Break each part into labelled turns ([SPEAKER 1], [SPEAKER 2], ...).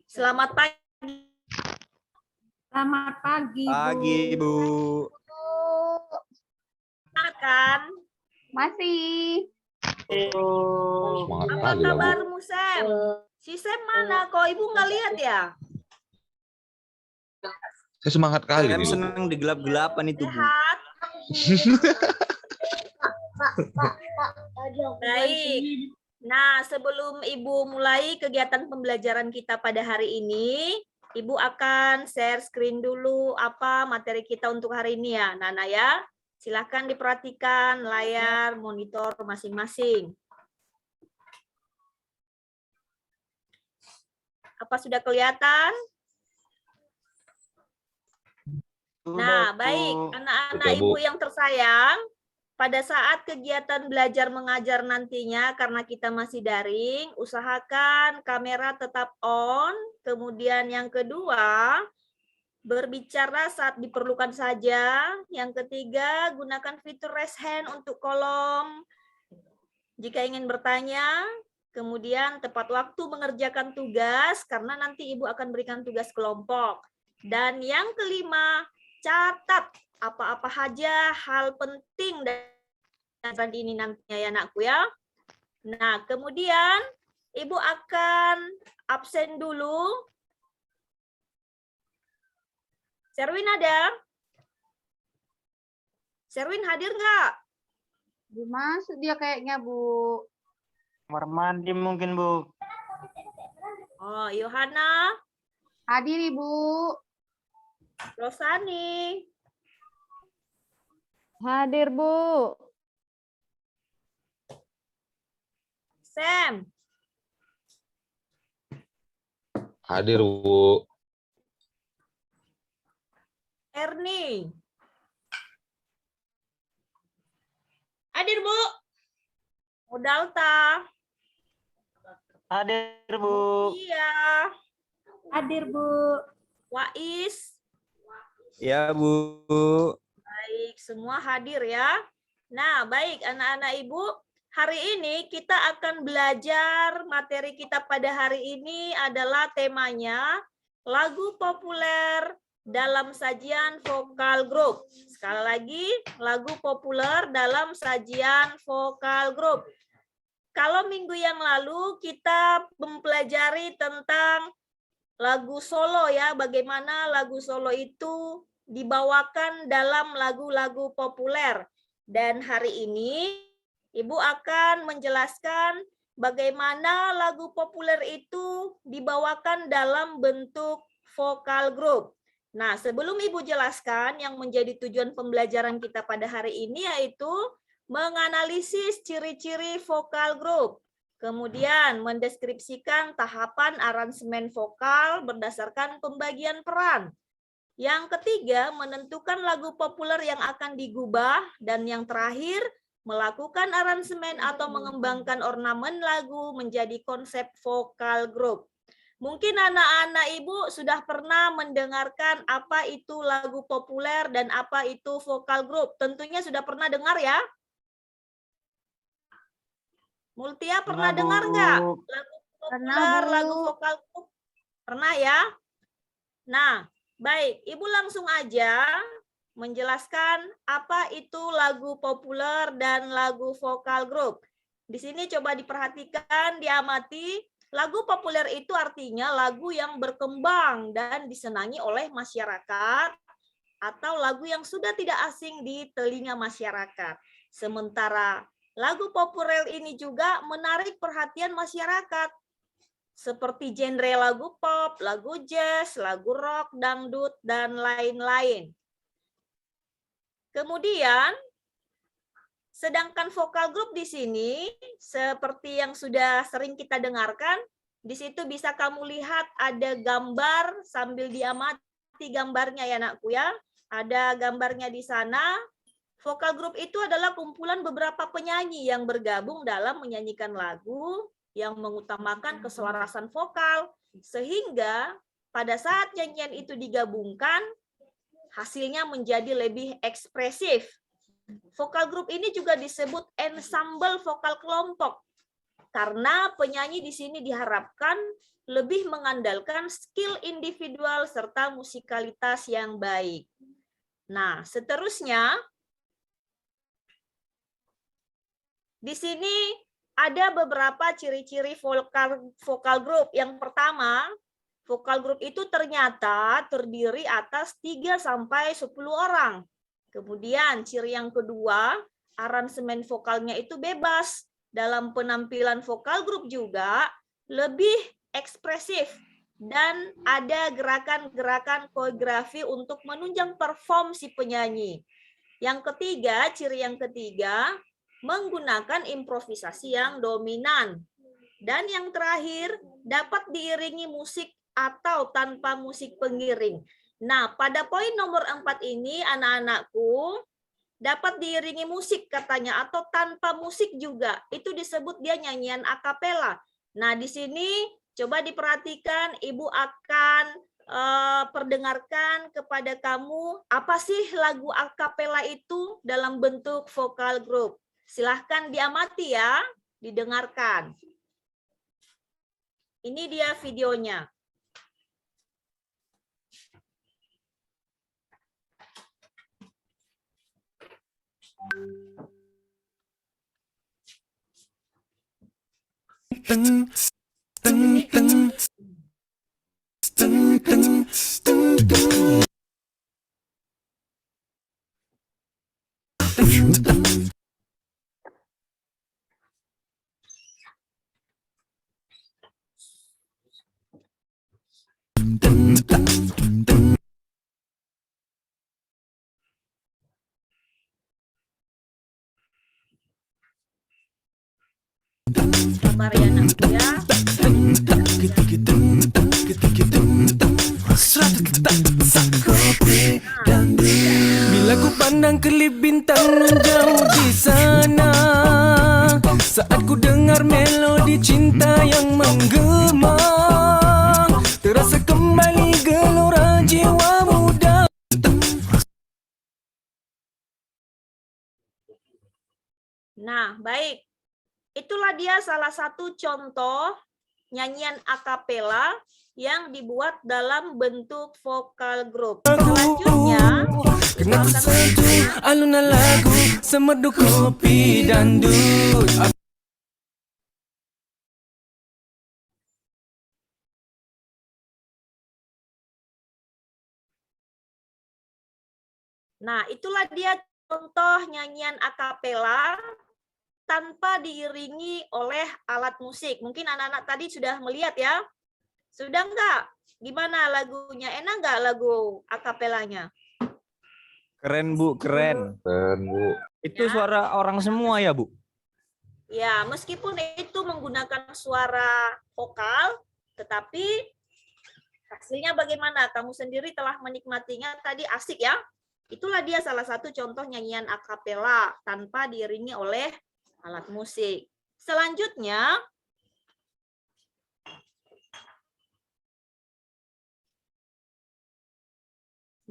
[SPEAKER 1] Selamat pagi.
[SPEAKER 2] Selamat pagi,
[SPEAKER 3] Pagi, Bu.
[SPEAKER 1] Semangat kan?
[SPEAKER 2] Masih.
[SPEAKER 4] Semangat
[SPEAKER 1] Apa
[SPEAKER 4] kali lah, Bu.
[SPEAKER 1] kabarmu, Sam? Si Sam mana? Kok Ibu nggak lihat ya?
[SPEAKER 4] Saya semangat kali
[SPEAKER 3] Saya
[SPEAKER 4] nih, Bu.
[SPEAKER 3] senang di gelap-gelapan itu, Bu.
[SPEAKER 1] Sehat? Baik. Nah, sebelum Ibu mulai kegiatan pembelajaran kita pada hari ini, Ibu akan share screen dulu apa materi kita untuk hari ini ya, Nana ya. Silahkan diperhatikan layar monitor masing-masing. Apa sudah kelihatan? Nah, baik. Anak-anak
[SPEAKER 4] Sudah, Bu.
[SPEAKER 1] Ibu yang tersayang, pada saat kegiatan belajar mengajar nantinya, karena kita masih daring, usahakan kamera tetap on. Kemudian yang kedua, berbicara saat diperlukan saja. Yang ketiga, gunakan fitur raise hand untuk kolom jika ingin bertanya. Kemudian tepat waktu mengerjakan tugas, karena nanti Ibu akan berikan tugas kelompok. Dan yang kelima, catat apa-apa saja hal penting dan ini nantinya ya anakku ya. Nah, kemudian Ibu akan absen dulu. Sherwin ada? Sherwin hadir nggak?
[SPEAKER 2] Dimasuk dia kayaknya, Bu.
[SPEAKER 5] Kamar mandi mungkin, Bu.
[SPEAKER 1] Oh, Yohana,
[SPEAKER 2] Hadir, Ibu.
[SPEAKER 1] Rosani,
[SPEAKER 2] Hadir, Bu.
[SPEAKER 1] Sam,
[SPEAKER 4] Hadir, Bu.
[SPEAKER 1] Erni. Hadir, Bu. Udalta.
[SPEAKER 5] Hadir, Bu.
[SPEAKER 1] Iya.
[SPEAKER 2] Hadir, Bu.
[SPEAKER 1] Wais.
[SPEAKER 3] Ya, Bu.
[SPEAKER 1] Baik, semua hadir ya. Nah, baik anak-anak Ibu. Hari ini kita akan belajar materi kita pada hari ini adalah temanya lagu populer dalam sajian vokal group. Sekali lagi, lagu populer dalam sajian vokal group. Kalau minggu yang lalu kita mempelajari tentang lagu solo ya, bagaimana lagu solo itu dibawakan dalam lagu-lagu populer. Dan hari ini Ibu akan menjelaskan bagaimana lagu populer itu dibawakan dalam bentuk vokal group. Nah, sebelum Ibu jelaskan yang menjadi tujuan pembelajaran kita pada hari ini yaitu menganalisis ciri-ciri vokal group. Kemudian mendeskripsikan tahapan aransemen vokal berdasarkan pembagian peran. Yang ketiga, menentukan lagu populer yang akan digubah. Dan yang terakhir, melakukan aransemen atau mengembangkan ornamen lagu menjadi konsep vokal group. Mungkin anak-anak Ibu sudah pernah mendengarkan apa itu lagu populer dan apa itu vokal group. Tentunya sudah pernah dengar ya? Multia pernah dengar nggak? Lagu populer, lagu vokal group? Pernah ya? Nah, baik. Ibu langsung aja menjelaskan apa itu lagu populer dan lagu vokal group. Di sini coba diperhatikan, diamati. Lagu populer itu artinya lagu yang berkembang dan disenangi oleh masyarakat atau lagu yang sudah tidak asing di telinga masyarakat. Sementara lagu populer ini juga menarik perhatian masyarakat. Seperti genre lagu pop, lagu jazz, lagu rock, dangdut, dan lain-lain. Kemudian, sedangkan vokal group di sini, seperti yang sudah sering kita dengarkan, di situ bisa kamu lihat ada gambar sambil diamati gambarnya ya anakku ya. Ada gambarnya di sana. Vokal group itu adalah kumpulan beberapa penyanyi yang bergabung dalam menyanyikan lagu yang mengutamakan keselarasan vokal, sehingga pada saat nyanyian itu digabungkan, hasilnya menjadi lebih ekspresif. Vokal group ini juga disebut ensemble vokal kelompok. Karena penyanyi di sini diharapkan lebih mengandalkan skill individual serta musikalitas yang baik. Nah, seterusnya di sini ada beberapa ciri-ciri vokal group. Yang pertama, vokal group itu ternyata terdiri atas 3 sampai 10 orang. Kemudian ciri yang kedua, aransemen vokalnya itu bebas. Dalam penampilan vokal group juga lebih ekspresif dan ada gerakan-gerakan koreografi untuk menunjang perform si penyanyi. Yang ketiga, ciri yang ketiga, menggunakan improvisasi yang dominan. Dan yang terakhir, dapat diiringi musik atau tanpa musik pengiring. Nah, pada poin nomor 4 ini, anak-anakku, dapat diiringi musik katanya, atau tanpa musik juga. Itu disebut dia nyanyian akapela. Nah, di sini coba diperhatikan, Ibu akan perdengarkan kepada kamu, apa sih lagu akapela itu dalam bentuk vokal group. Silahkan diamati ya, didengarkan. Ini dia videonya. Sabar ya nak ya.
[SPEAKER 6] Bila ku pandang kelip bintang jauh di sana, saat ku dengar melodi cinta yang menggema, terasa kembali gelora jiwa muda.
[SPEAKER 1] Nah, baik. Itulah dia salah satu contoh nyanyian akapela yang dibuat dalam bentuk vokal group. Selanjutnya,
[SPEAKER 6] Kena tersentuh alunan lagu semerdu kopi dangdut.
[SPEAKER 1] nah itulah dia contoh nyanyian akapela tanpa diiringi oleh alat musik. Mungkin anak-anak tadi sudah melihat ya. Sudah enggak? Gimana lagunya? Enak enggak lagu akapelanya?
[SPEAKER 3] Keren, Bu. Keren.
[SPEAKER 4] Keren, Bu.
[SPEAKER 3] Itu suara orang semua ya, Bu?
[SPEAKER 1] Ya, meskipun itu menggunakan suara vokal, tetapi hasilnya bagaimana? Kamu sendiri telah menikmatinya tadi, asik ya? Itulah dia salah satu contoh nyanyian akapela tanpa diiringi oleh alat musik. Selanjutnya,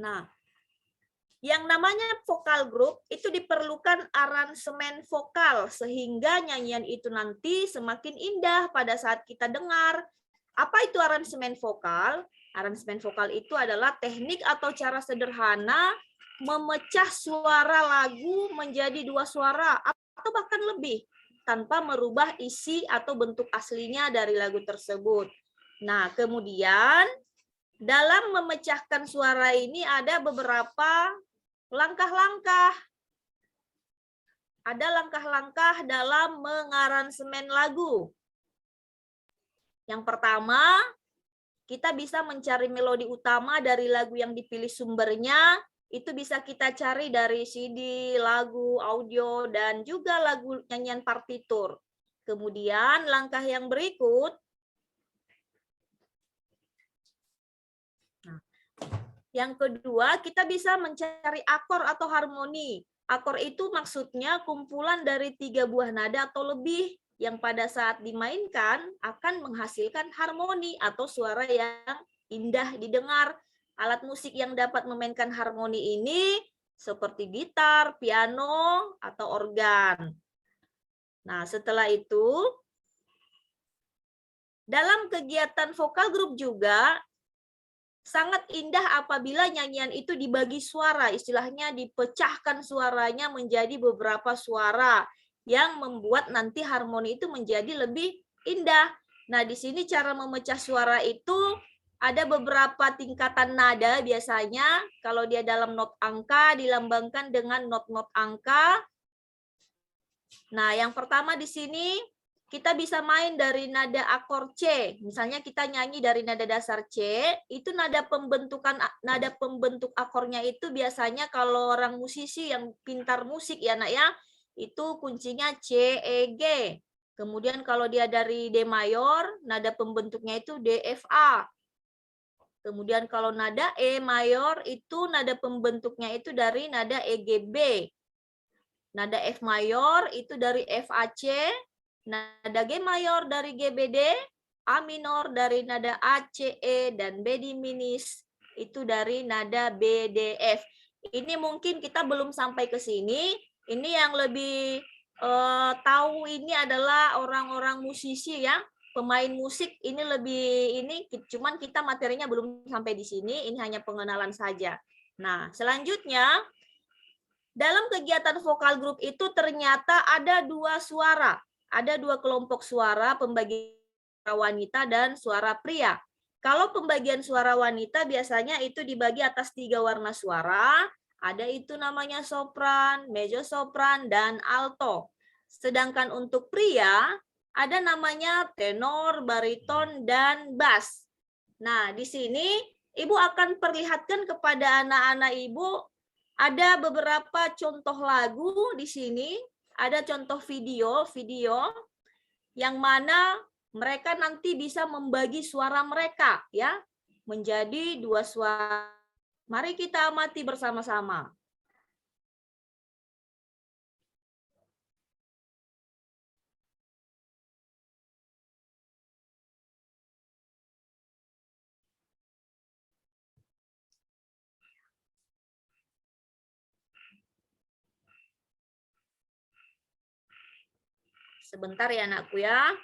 [SPEAKER 1] nah, yang namanya vokal group itu diperlukan aransemen vokal sehingga nyanyian itu nanti semakin indah pada saat kita dengar. Apa itu aransemen vokal? Aransemen vokal itu adalah teknik atau cara sederhana memecah suara lagu menjadi 2 suara atau bahkan lebih tanpa merubah isi atau bentuk aslinya dari lagu tersebut. Nah, kemudian dalam memecahkan suara ini ada beberapa langkah-langkah. Ada langkah-langkah dalam mengaransemen lagu. Yang pertama, kita bisa mencari melodi utama dari lagu yang dipilih sumbernya. Itu bisa kita cari dari CD, lagu, audio, dan juga lagu nyanyian partitur. Kemudian langkah yang berikut, yang kedua, kita bisa mencari akor atau harmoni. Akor itu maksudnya kumpulan dari 3 buah nada atau lebih yang pada saat dimainkan akan menghasilkan harmoni atau suara yang indah didengar. Alat musik yang dapat memainkan harmoni ini seperti gitar, piano, atau organ. Nah, setelah itu dalam kegiatan vokal group juga sangat indah apabila nyanyian itu dibagi suara, istilahnya dipecahkan suaranya menjadi beberapa suara yang membuat nanti harmoni itu menjadi lebih indah. Nah, di sini cara memecah suara itu ada beberapa tingkatan nada biasanya. Kalau dia dalam not angka dilambangkan dengan not-not angka. Nah, yang pertama di sini kita bisa main dari nada akor C. Misalnya kita nyanyi dari nada dasar C, itu nada pembentuk akornya itu biasanya kalau orang musisi yang pintar musik ya Nak ya, itu kuncinya C, E, G. Kemudian kalau dia dari D mayor, nada pembentuknya itu D, F, A. Kemudian kalau nada E mayor itu nada pembentuknya itu dari nada E, G, B. Nada F mayor itu dari F, A, C. Nada G mayor dari G, B, D. A minor dari nada A, C, E. Dan B diminis itu dari nada B, D, F. Ini mungkin kita belum sampai ke sini. Ini yang lebih tahu ini adalah orang-orang musisi ya. Pemain musik ini cuman kita materinya belum sampai di sini, ini hanya pengenalan saja. Nah, selanjutnya dalam kegiatan vokal group itu ternyata ada dua suara, ada dua kelompok suara, pembagian suara wanita dan suara pria. Kalau pembagian suara wanita biasanya itu dibagi atas 3 warna suara, ada itu namanya sopran, mezzo-sopran, dan alto. Sedangkan untuk pria ada namanya tenor, bariton, dan bass. Nah, di sini Ibu akan perlihatkan kepada anak-anak Ibu ada beberapa contoh lagu di sini, ada contoh video yang mana mereka nanti bisa membagi suara mereka ya menjadi 2 suara. Mari kita amati bersama-sama. Sebentar ya anakku ya.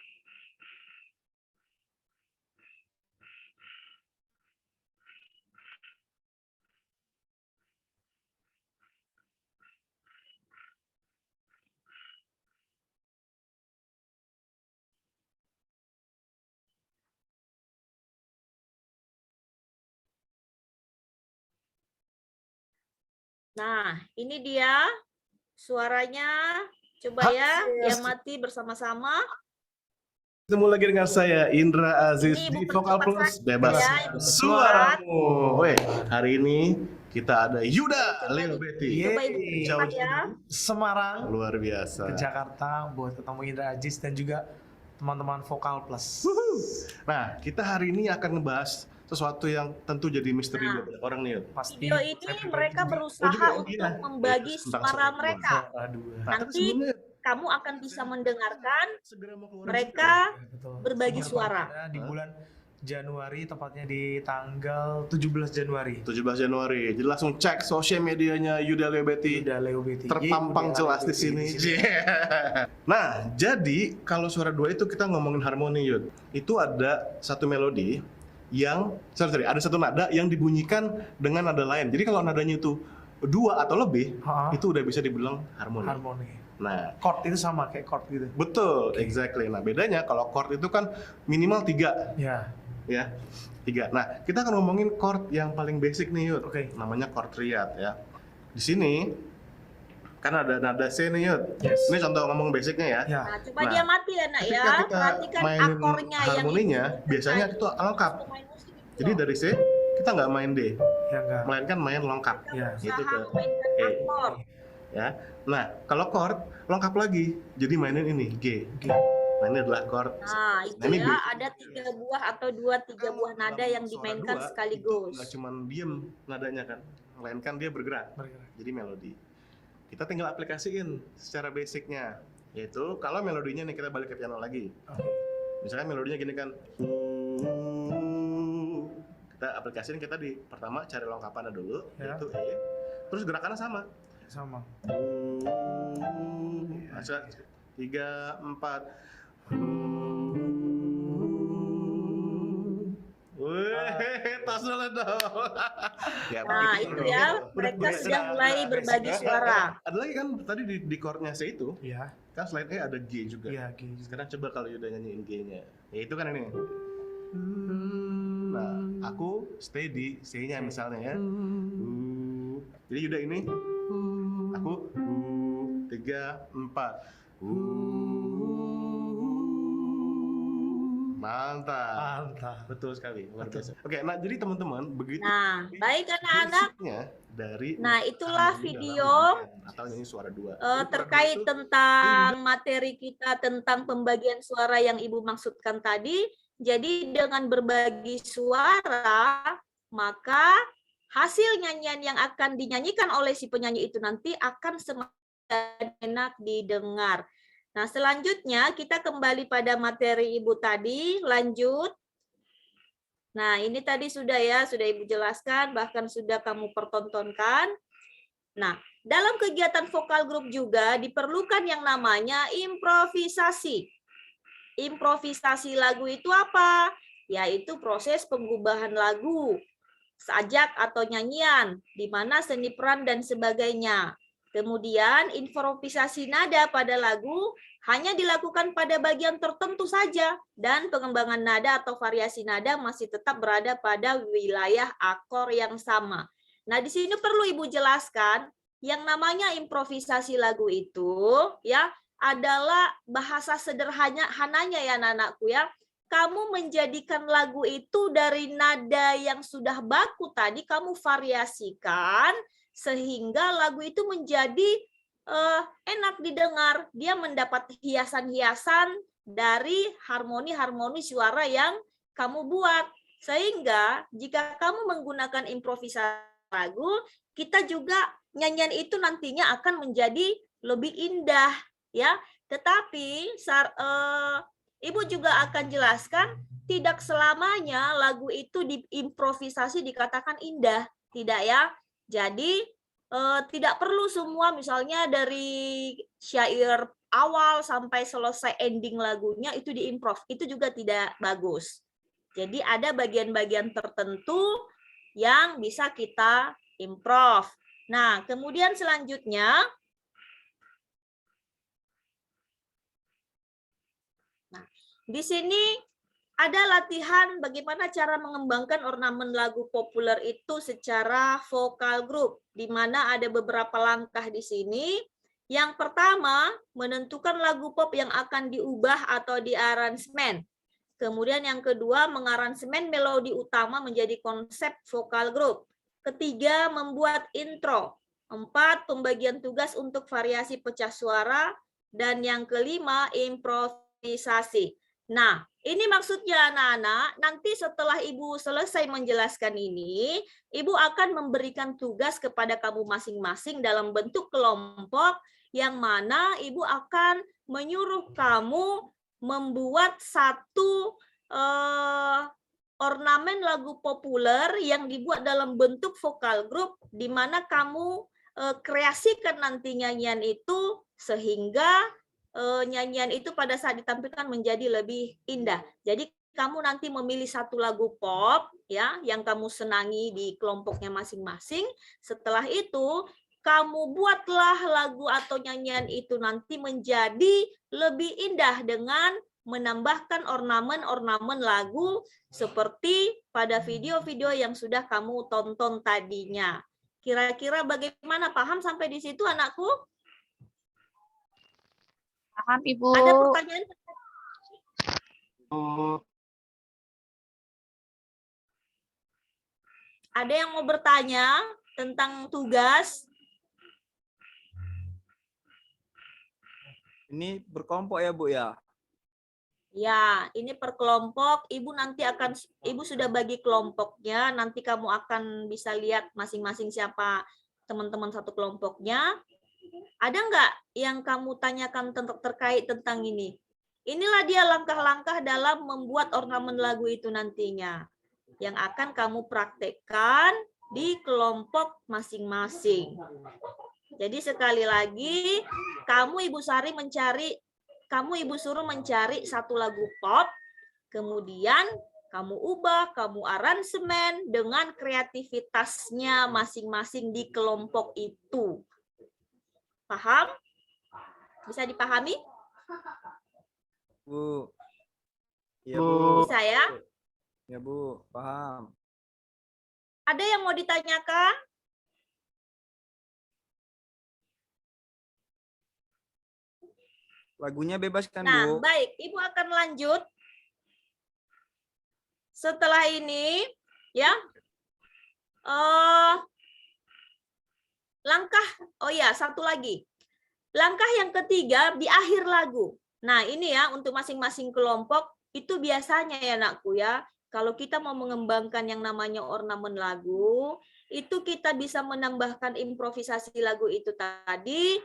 [SPEAKER 1] Nah, ini dia suaranya. Coba ya, diamati bersama-sama.
[SPEAKER 7] Ketemu lagi dengan saya Indra Aziz
[SPEAKER 1] Ini
[SPEAKER 7] di
[SPEAKER 1] Ibu
[SPEAKER 7] Vokal
[SPEAKER 1] percepat
[SPEAKER 7] Plus
[SPEAKER 1] saja
[SPEAKER 7] Bebas
[SPEAKER 1] ya, Ibu
[SPEAKER 7] Suaramu. Weh, hari ini kita ada Yuda
[SPEAKER 1] Coba
[SPEAKER 7] Leo Betty.
[SPEAKER 1] Coba Ibu percepat ya.
[SPEAKER 5] Semarang
[SPEAKER 7] Luar biasa.
[SPEAKER 5] ke Jakarta buat ketemu Indra Aziz dan juga teman-teman Vokal Plus.
[SPEAKER 7] Nah, kita hari ini akan ngebahas sesuatu yang tentu jadi misteri
[SPEAKER 1] Nah.
[SPEAKER 7] buat banyak orang nih. Yud.
[SPEAKER 5] Pasti
[SPEAKER 1] Video ini
[SPEAKER 5] saya pribadi
[SPEAKER 1] mereka
[SPEAKER 5] juga.
[SPEAKER 1] berusaha
[SPEAKER 7] juga,
[SPEAKER 1] untuk
[SPEAKER 7] iya.
[SPEAKER 1] membagi
[SPEAKER 7] Tentang
[SPEAKER 1] suara
[SPEAKER 7] suara
[SPEAKER 1] mereka.
[SPEAKER 5] Aduh.
[SPEAKER 7] Nah, tapi
[SPEAKER 1] Nanti
[SPEAKER 7] sebelumnya
[SPEAKER 1] kamu akan bisa mendengarkan
[SPEAKER 7] segera mau keluar
[SPEAKER 1] mereka
[SPEAKER 5] Betul.
[SPEAKER 1] berbagi
[SPEAKER 5] Sumber
[SPEAKER 1] suara.
[SPEAKER 5] Parkada di bulan Januari, tepatnya di tanggal 17 Januari.
[SPEAKER 7] 17 Januari. Jadi langsung cek sosial medianya Yuda Leo Betty.
[SPEAKER 5] Yuda Leo Betty.
[SPEAKER 7] Terpampang
[SPEAKER 5] Yuda
[SPEAKER 7] jelas
[SPEAKER 5] Leo
[SPEAKER 7] di sini.
[SPEAKER 5] Betty
[SPEAKER 7] Nah, jadi kalau suara 2 itu kita ngomongin harmoni, Yud. Itu ada satu melodi yang ada satu nada yang dibunyikan dengan nada lain. Jadi kalau nadanya itu 2 atau lebih,
[SPEAKER 5] Ha-ha.
[SPEAKER 7] itu udah bisa dibilang harmoni.
[SPEAKER 5] Harmoni.
[SPEAKER 7] Nah,
[SPEAKER 5] Chord itu sama kayak chord gitu.
[SPEAKER 7] betul, exactly. Nah, bedanya kalau chord itu kan minimal 3,
[SPEAKER 5] Ya.
[SPEAKER 7] ya. 3. Nah, kita akan ngomongin chord yang paling basic nih, Yud.
[SPEAKER 5] Oke.
[SPEAKER 7] Namanya chord triad, ya. Di sini kan ada nada C nih, Yud.
[SPEAKER 5] Yes.
[SPEAKER 7] Ini contoh ngomong basicnya ya.
[SPEAKER 5] Ya.
[SPEAKER 1] Nah, coba
[SPEAKER 7] Nah,
[SPEAKER 1] dia mati ya nak
[SPEAKER 7] Ketika
[SPEAKER 1] ya.
[SPEAKER 7] kita
[SPEAKER 1] Perhatikan
[SPEAKER 7] mainin
[SPEAKER 1] akornya yang
[SPEAKER 7] harmoninya,
[SPEAKER 1] itu.
[SPEAKER 7] biasanya itu lengkap.
[SPEAKER 1] Pemain musik itu
[SPEAKER 7] Jadi
[SPEAKER 1] loh.
[SPEAKER 7] dari C kita nggak main D,
[SPEAKER 5] Ya enggak.
[SPEAKER 7] melainkan main lengkap.
[SPEAKER 1] Kita
[SPEAKER 5] Ya,
[SPEAKER 7] gitu
[SPEAKER 1] berusaha
[SPEAKER 7] ke
[SPEAKER 1] memainkan
[SPEAKER 7] E.
[SPEAKER 1] akor.
[SPEAKER 7] Ya. Nah, kalau chord lengkap lagi. Jadi mainin ini G.
[SPEAKER 5] Oke.
[SPEAKER 7] Nah, ini adalah chord.
[SPEAKER 1] Nah, itu
[SPEAKER 7] Nah, ini
[SPEAKER 1] ya
[SPEAKER 7] B.
[SPEAKER 1] ada 3 buah atau 2-3 buah nada
[SPEAKER 7] Dalam
[SPEAKER 1] yang
[SPEAKER 7] suara
[SPEAKER 1] dimainkan
[SPEAKER 7] dua,
[SPEAKER 1] sekaligus.
[SPEAKER 7] Itu nggak cuma diem nadanya kan, melainkan dia bergerak.
[SPEAKER 5] Bergerak.
[SPEAKER 7] Jadi melodi. Kita tinggal aplikasiin secara basicnya. Yaitu kalau melodinya nih kita balik ke piano lagi.
[SPEAKER 5] Oke.
[SPEAKER 7] Misalnya melodinya gini kan. Kita aplikasiin kita di pertama cari lengkapannya dulu,
[SPEAKER 5] Ya.
[SPEAKER 7] yaitu E. Terus gerakannya sama.
[SPEAKER 5] Sama.
[SPEAKER 7] Masa 3, 4. Ya,
[SPEAKER 1] Nah,
[SPEAKER 7] begitu.
[SPEAKER 1] itu ya,
[SPEAKER 7] Udah,
[SPEAKER 1] mereka
[SPEAKER 7] udah,
[SPEAKER 1] sudah
[SPEAKER 7] udah,
[SPEAKER 1] mulai
[SPEAKER 7] udah,
[SPEAKER 1] berbagi
[SPEAKER 7] basic.
[SPEAKER 1] suara.
[SPEAKER 7] Ada lagi kan tadi di chordnya C itu,
[SPEAKER 5] Iya,
[SPEAKER 7] kan selain E ada G juga.
[SPEAKER 5] iya, gitu.
[SPEAKER 7] Sekarang coba kalau Yuda nyanyiin G-nya. Ya itu kan ini. Nah, aku stay di C-nya misalnya ya. Jadi Yuda ini, aku 3, 4. Mantap.
[SPEAKER 5] Mantap.
[SPEAKER 7] Betul sekali, luar biasa. Oke, nah jadi teman-teman begitu.
[SPEAKER 1] Nah, baik anak-anak.
[SPEAKER 7] basicnya dari
[SPEAKER 1] Nah, itulah
[SPEAKER 7] harmoni
[SPEAKER 1] video
[SPEAKER 7] dalam nyanyian atau nyanyi suara dua. Jadi
[SPEAKER 1] terkait
[SPEAKER 7] suara dua itu
[SPEAKER 1] tentang materi kita tentang pembagian suara yang Ibu maksudkan tadi. Jadi dengan berbagi suara, maka hasil nyanyian yang akan dinyanyikan oleh si penyanyi itu nanti akan semakin enak didengar. Nah, selanjutnya kita kembali pada materi Ibu tadi, lanjut. Nah, ini tadi sudah ya, sudah Ibu jelaskan, bahkan sudah kamu pertontonkan. Nah, dalam kegiatan vokal group juga diperlukan yang namanya improvisasi. Improvisasi lagu itu apa? Yaitu proses pengubahan lagu, sajak atau nyanyian, di mana seni peran dan sebagainya. Kemudian improvisasi nada pada lagu hanya dilakukan pada bagian tertentu saja dan pengembangan nada atau variasi nada masih tetap berada pada wilayah akor yang sama. Nah, di sini perlu Ibu jelaskan yang namanya improvisasi lagu itu ya adalah bahasa sederhananya ya anak-anakku ya. Kamu menjadikan lagu itu dari nada yang sudah baku tadi kamu variasikan sehingga lagu itu menjadi enak didengar. Dia mendapat hiasan-hiasan dari harmoni-harmoni suara yang kamu buat. Sehingga jika kamu menggunakan improvisasi lagu, kita juga nyanyian itu nantinya akan menjadi lebih indah, ya. Tetapi Ibu juga akan jelaskan tidak selamanya lagu itu diimprovisasi dikatakan indah, tidak ya. Jadi tidak perlu semua misalnya dari syair awal sampai selesai ending lagunya itu diimprov, itu juga tidak bagus. Jadi ada bagian-bagian tertentu yang bisa kita improv. Nah, kemudian selanjutnya, nah, di sini ada latihan bagaimana cara mengembangkan ornamen lagu populer itu secara vokal group, di mana ada beberapa langkah di sini. Yang pertama, menentukan lagu pop yang akan diubah atau diaransemen. Kemudian yang kedua, mengaransemen melodi utama menjadi konsep vokal group. Ketiga, membuat intro. 4, pembagian tugas untuk variasi pecah suara. Dan yang kelima, improvisasi. Nah, ini maksudnya anak-anak, nanti setelah Ibu selesai menjelaskan ini, Ibu akan memberikan tugas kepada kamu masing-masing dalam bentuk kelompok, yang mana Ibu akan menyuruh kamu membuat satu ornamen lagu populer yang dibuat dalam bentuk vokal group, di mana kamu kreasikan nanti nyanyian itu sehingga nyanyian itu pada saat ditampilkan menjadi lebih indah. Jadi kamu nanti memilih satu lagu pop ya yang kamu senangi di kelompoknya masing-masing. Setelah itu kamu buatlah lagu atau nyanyian itu nanti menjadi lebih indah dengan menambahkan ornamen-ornamen lagu seperti pada video-video yang sudah kamu tonton tadinya. Kira-kira bagaimana, paham sampai di situ anakku?
[SPEAKER 2] Paham, Ibu.
[SPEAKER 1] Ada pertanyaan? Ada yang mau bertanya tentang tugas?
[SPEAKER 3] Ini berkelompok ya, Bu ya?
[SPEAKER 1] Ya, ini per kelompok. Ibu nanti akan, Ibu sudah bagi kelompoknya. Nanti kamu akan bisa lihat masing-masing siapa teman-teman satu kelompoknya. Ada nggak yang kamu tanyakan terkait tentang ini? Inilah dia langkah-langkah dalam membuat ornamen lagu itu nantinya, yang akan kamu praktekkan di kelompok masing-masing. Jadi sekali lagi, kamu Ibu suruh mencari satu lagu pop, kemudian kamu ubah, kamu aransemen dengan kreativitasnya masing-masing di kelompok itu. Paham? Bisa dipahami?
[SPEAKER 3] Bu. Iya, Bu.
[SPEAKER 1] Bisa ya?
[SPEAKER 3] Ya, Bu. Paham.
[SPEAKER 1] Ada yang mau ditanyakan?
[SPEAKER 3] Lagunya bebas kan,
[SPEAKER 1] Nah,
[SPEAKER 3] Bu?
[SPEAKER 1] baik. Ibu akan lanjut. Setelah ini, ya. Oh ya, satu lagi. Langkah yang ketiga di akhir lagu. Nah, ini ya untuk masing-masing kelompok itu biasanya ya nakku ya. Kalau kita mau mengembangkan yang namanya ornamen lagu, itu kita bisa menambahkan improvisasi lagu itu tadi,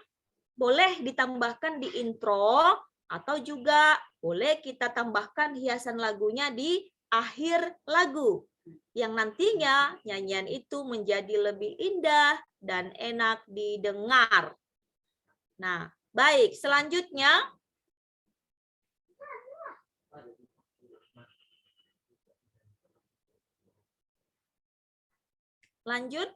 [SPEAKER 1] boleh ditambahkan di intro, atau juga boleh kita tambahkan hiasan lagunya di akhir lagu. Yang nantinya nyanyian itu menjadi lebih indah dan enak didengar. Nah, baik. Selanjutnya, lanjut.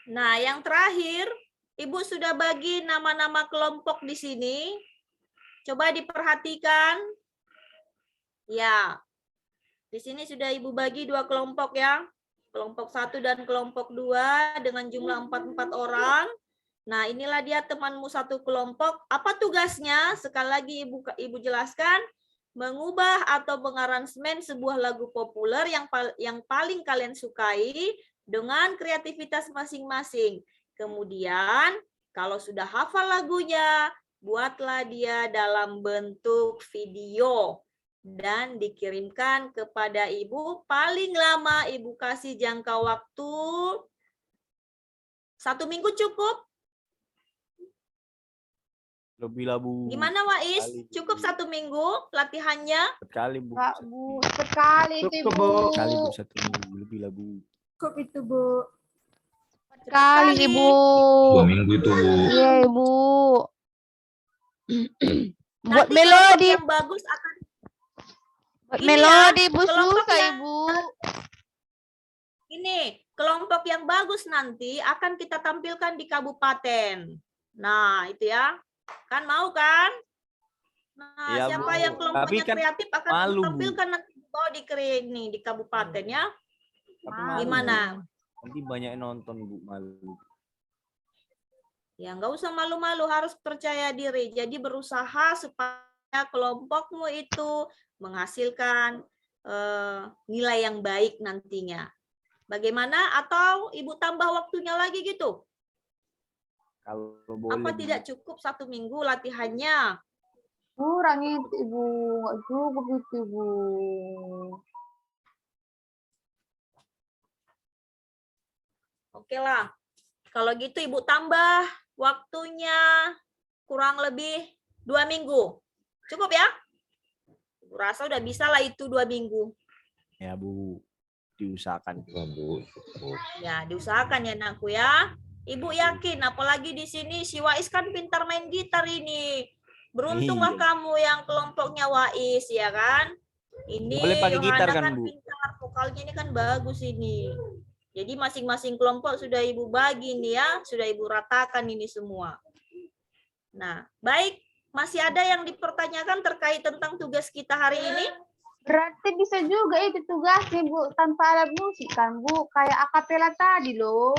[SPEAKER 1] Nah, yang terakhir, Ibu sudah bagi nama-nama kelompok di sini. Coba diperhatikan. Ya, di sini sudah Ibu bagi 2 kelompok ya. Kelompok 1 dan kelompok 2 dengan jumlah 4 orang. Nah, inilah dia temanmu satu kelompok. Apa tugasnya? Sekali lagi Ibu jelaskan. Mengubah atau mengaransemen sebuah lagu populer yang paling kalian sukai dengan kreativitas masing-masing. Kemudian, kalau sudah hafal lagunya, buatlah dia dalam bentuk video dan dikirimkan kepada Ibu. Paling lama Ibu kasih jangka waktu 1 minggu cukup?
[SPEAKER 3] Lebih lah, Bu.
[SPEAKER 1] Gimana Wais? Cukup 1 minggu latihannya?
[SPEAKER 3] Sekali, Bu.
[SPEAKER 2] Enggak, Bu. Sekali itu,
[SPEAKER 7] Cukup,
[SPEAKER 2] Ibu.
[SPEAKER 7] Bu.
[SPEAKER 3] Sekali, Bu. 1 minggu. Lebih lah, Bu.
[SPEAKER 2] Cukup itu, Bu.
[SPEAKER 1] Sekali.
[SPEAKER 2] Sekali, Ibu.
[SPEAKER 4] 2 minggu itu, Bu.
[SPEAKER 2] Iya, Ibu. Buat
[SPEAKER 1] Nanti
[SPEAKER 2] melodi,
[SPEAKER 1] kelompok yang bagus akan
[SPEAKER 2] buat
[SPEAKER 1] ini ya,
[SPEAKER 2] melodi, Bu,
[SPEAKER 1] kelompok
[SPEAKER 2] susah,
[SPEAKER 1] yang-
[SPEAKER 2] Ibu.
[SPEAKER 1] ini kelompok yang bagus nanti akan kita tampilkan di kabupaten. Nah, itu ya. Kan mau kan? Nah,
[SPEAKER 3] Iya,
[SPEAKER 1] siapa
[SPEAKER 3] Bu.
[SPEAKER 1] yang kelompoknya
[SPEAKER 3] Tapi kan
[SPEAKER 1] kreatif akan
[SPEAKER 3] malu, Bu.
[SPEAKER 1] tampilkan nanti di kabupaten ya.
[SPEAKER 3] Tapi malu,
[SPEAKER 1] Gimana?
[SPEAKER 3] Bu. Nanti banyak yang nonton, Bu. Malu.
[SPEAKER 1] Ya, nggak usah malu-malu, harus percaya diri. Jadi berusaha supaya kelompokmu itu menghasilkan nilai yang baik nantinya. Bagaimana? Atau Ibu tambah waktunya lagi gitu?
[SPEAKER 3] Kalau boleh,
[SPEAKER 1] Apa
[SPEAKER 3] Bu.
[SPEAKER 1] tidak cukup 1 minggu latihannya?
[SPEAKER 2] Kurang itu, Ibu. Nggak cukup itu, Ibu.
[SPEAKER 1] Oke lah. Kalau gitu Ibu tambah waktunya kurang lebih 2 minggu. Cukup ya? Ibu rasa udah bisa lah itu 2 minggu.
[SPEAKER 3] Ya, Bu. Diusahakan.
[SPEAKER 4] Ya, Bu. Cukup.
[SPEAKER 1] Ya, diusahakan ya nakku ya. Ibu yakin, apalagi di sini si Wais kan pintar main gitar ini. Beruntunglah
[SPEAKER 3] Iya.
[SPEAKER 1] kamu yang kelompoknya Wais, ya kan? Ini
[SPEAKER 3] Boleh pakai gitar
[SPEAKER 1] Yohana
[SPEAKER 3] kan, Bu?
[SPEAKER 1] pintar, vokalnya ini kan bagus ini. Jadi masing-masing kelompok sudah Ibu bagi nih ya, sudah Ibu ratakan ini semua. Nah, baik. Masih ada yang dipertanyakan terkait tentang tugas kita hari ini?
[SPEAKER 2] Berarti bisa juga itu tugasnya, Bu. Tanpa alat musik kan, Bu. Kayak akapela tadi loh.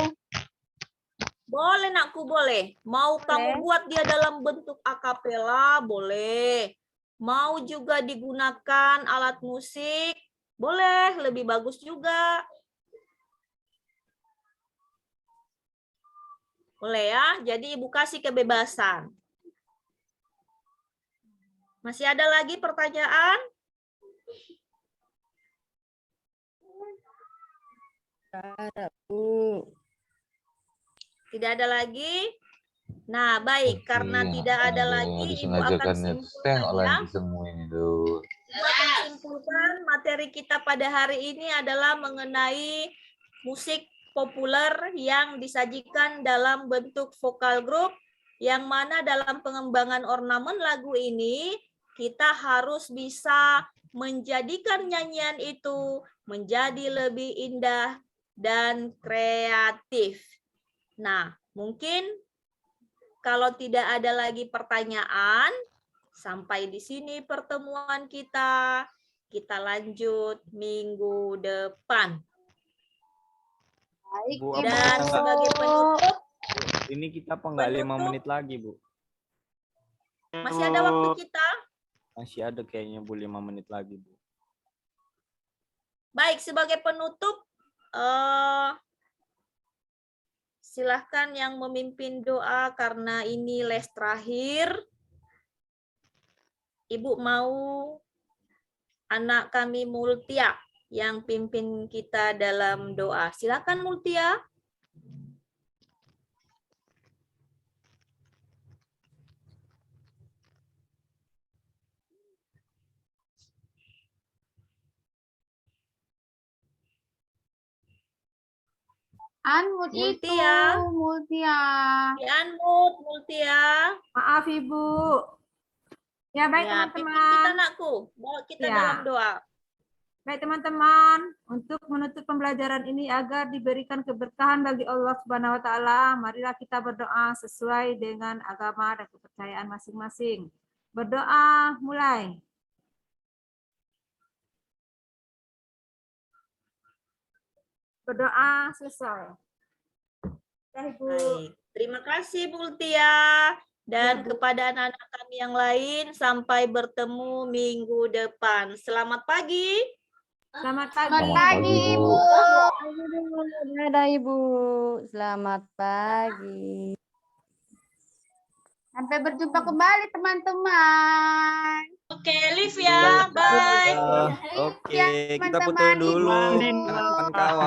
[SPEAKER 1] Boleh nakku, boleh. Mau kamu buat dia dalam bentuk akapela, boleh. Mau juga digunakan alat musik, boleh. Lebih bagus juga. Boleh ya. Jadi Ibu kasih kebebasan. Masih ada lagi pertanyaan? Tidak ada lagi? Nah, baik. Karena
[SPEAKER 4] Iya,
[SPEAKER 1] tidak ada
[SPEAKER 4] aduh,
[SPEAKER 1] lagi, Ibu akan
[SPEAKER 4] disengajakannya
[SPEAKER 1] simpulkan
[SPEAKER 4] tengok
[SPEAKER 1] ya.
[SPEAKER 4] lagi semua ini tuh.
[SPEAKER 1] Ibu akan simpulkan materi kita pada hari ini adalah mengenai musik populer yang disajikan dalam bentuk vokal group, yang mana dalam pengembangan ornamen lagu ini kita harus bisa menjadikan nyanyian itu menjadi lebih indah dan kreatif. Nah, mungkin kalau tidak ada lagi pertanyaan, sampai di sini pertemuan kita. Kita lanjut minggu depan.
[SPEAKER 2] Baik,
[SPEAKER 3] Bu,
[SPEAKER 2] Ibu.
[SPEAKER 1] Dan sebagai penutup,
[SPEAKER 3] Ini kita apa enggak 5
[SPEAKER 1] Penutup.
[SPEAKER 3] menit lagi, Bu?
[SPEAKER 1] masih ada waktu kita.
[SPEAKER 3] Masih ada kayaknya, Bu, 5 menit lagi, Bu.
[SPEAKER 1] Baik, sebagai penutup, silahkan yang memimpin doa karena ini les terakhir. Ibu mau anak kami Multia yang pimpin kita dalam doa. Silakan Multia.
[SPEAKER 2] Unmute itu,
[SPEAKER 1] Multia.
[SPEAKER 2] Multia.
[SPEAKER 1] Di-unmute Multia.
[SPEAKER 8] Maaf Ibu. Ya baik
[SPEAKER 1] Ya, pimpin kita
[SPEAKER 8] teman-teman.
[SPEAKER 1] anakku. Bawa kita
[SPEAKER 8] Ya.
[SPEAKER 1] dalam doa.
[SPEAKER 8] Baik teman-teman, untuk menutup pembelajaran ini agar diberikan keberkahan bagi Allah Subhanahu wa taala, marilah kita berdoa sesuai dengan agama dan kepercayaan masing-masing. Berdoa mulai. Berdoa selesai. Ya, Ibu.
[SPEAKER 1] Baik. Terima kasih Multia. Dan kepada anak-anak kami yang lain, sampai bertemu minggu depan. Selamat pagi.
[SPEAKER 8] Selamat
[SPEAKER 2] Selamat
[SPEAKER 8] pagi.
[SPEAKER 2] pagi, Ibu.
[SPEAKER 9] Dadah Ibu, selamat pagi.
[SPEAKER 2] Sampai berjumpa kembali, teman-teman.
[SPEAKER 1] Oke, live ya. Bye.
[SPEAKER 3] Oke, kita foto dulu. Kawan-kawan.